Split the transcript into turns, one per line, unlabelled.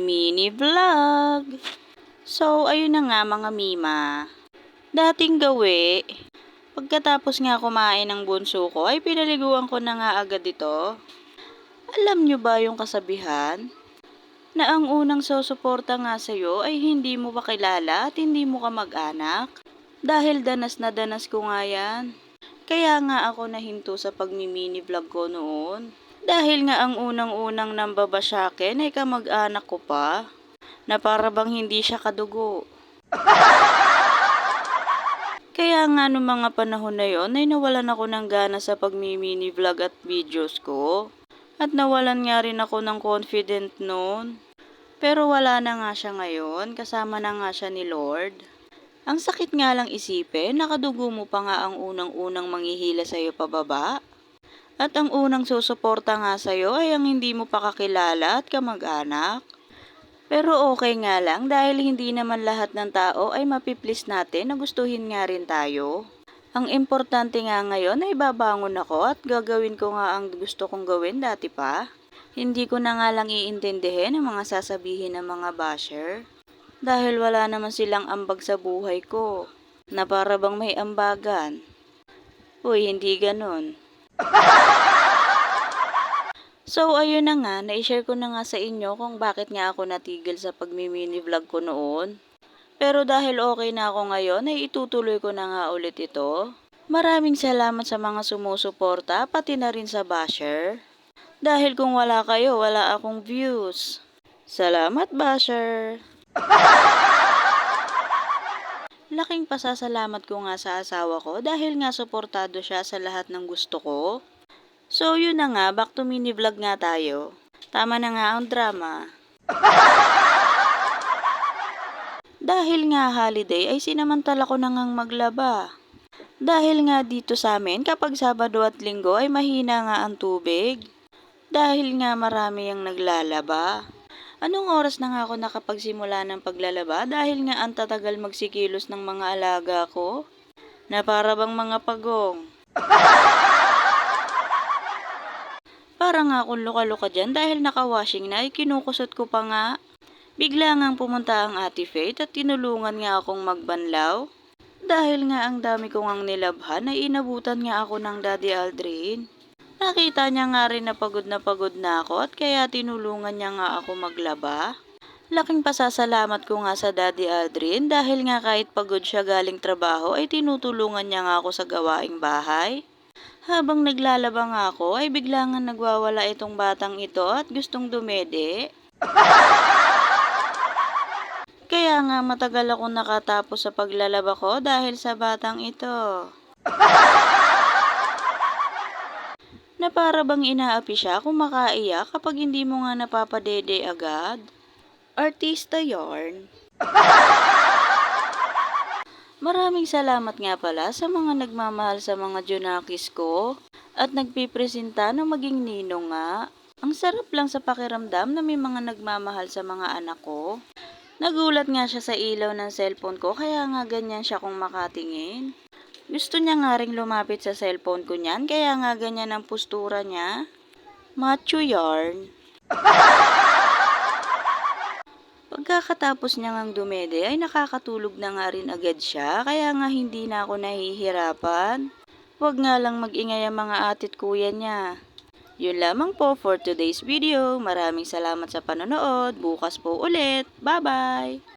mini vlog. So, ayun na nga mga mima. Dating gawi, pagkatapos nga kumain ng bunso ko ay pinaliguan ko na nga agad ito. Alam nyo ba yung kasabihan? Na ang unang susuporta nga sa'yo ay hindi mo pa kilala at hindi mo ka mag-anak? Dahil danas na danas ko nga yan. Kaya nga ako nahinto sa pagmi-mini vlog ko noon. Dahil nga ang unang-unang nambaba sa akin ay kamag-anak ko pa, na para bang hindi siya kadugo. Kaya nga nung mga panahon na yon ay nawalan ako ng gana sa pagmi-mini vlog at videos ko. At nawalan nga rin ako ng confident noon. Pero wala na nga siya ngayon, kasama na nga siya ni Lord. Ang sakit nga lang isipin, nakadugo mo pa nga ang unang-unang manghihila sa'yo pababa. At ang unang susuporta nga sa'yo ay ang hindi mo pa kakilala at kamag-anak. Pero okay nga lang dahil hindi naman lahat ng tao ay mapiplease natin na gustuhin nga rin tayo. Ang importante nga ngayon ay babangon ako at gagawin ko nga ang gusto kong gawin dati pa. Hindi ko na nga lang iintindihin ang mga sasabihin ng mga basher. Dahil wala naman silang ambag sa buhay ko, na para bang may ambagan. Uy, hindi ganon. So, ayun na nga, na-share ko na nga sa inyo kung bakit nga ako natigil sa pagmi-mini vlog ko noon. Pero dahil okay na ako ngayon, ay itutuloy ko na nga ulit ito. Maraming salamat sa mga sumusuporta, pati na rin sa basher. Dahil kung wala kayo, wala akong views. Salamat, basher! Laking pasasalamat ko nga sa asawa ko dahil nga suportado siya sa lahat ng gusto ko. So yun na nga, back to mini vlog nga tayo. Tama na nga ang drama. Dahil nga holiday ay sinamantala ko na ngang maglaba. Dahil nga dito sa amin kapag Sabado at Linggo ay mahina nga ang tubig. Dahil nga marami ang naglalaba. Anong oras na nga ako nakapagsimula ng paglalaba dahil nga ang tatagal magsikilos ng mga alaga ko? Na para bang mga pagong. Para nga akong luka-luka dyan dahil naka-washing na ay kinukusot ko pa nga. Bigla ngang pumunta ang Ate Faith at tinulungan nga akong magbanlaw. Dahil nga ang dami ko ngang nilabhan ay inabutan nga ako ng Daddy Aldrin. Nakita niya nga rin na pagod na ako at kaya tinulungan niya nga ako maglaba. Laking pasasalamat ko nga sa Daddy Aldrin dahil nga kahit pagod siya galing trabaho ay tinutulungan niya nga ako sa gawaing bahay. Habang naglalaba nga ako ay bigla nga nagwawala itong batang ito at gustong dumede. Kaya nga matagal akong nakatapos sa paglalaba ko dahil sa batang ito. Na para bang inaapi siya kung makaiyak kapag hindi mo nga napapadede agad. Artista yarn. Maraming salamat nga pala sa mga nagmamahal sa mga Junakis ko at nagpipresenta na maging ninong nga. Ang sarap lang sa pakiramdam na may mga nagmamahal sa mga anak ko. Nagulat nga siya sa ilaw ng cellphone ko kaya nga ganyan siya kung makatingin. Gusto niya nga ring lumapit sa cellphone ko niyan kaya nga ganyan ang postura niya. Macho yarn. Pagkakatapos niya ngang dumede ay nakakatulog na nga rin agad siya kaya nga hindi na ako nahihirapan. Huwag nga lang mag-ingay ang mga atit kuya niya. Yun lamang po for today's video. Maraming salamat sa panonood. Bukas po ulit. Bye-bye!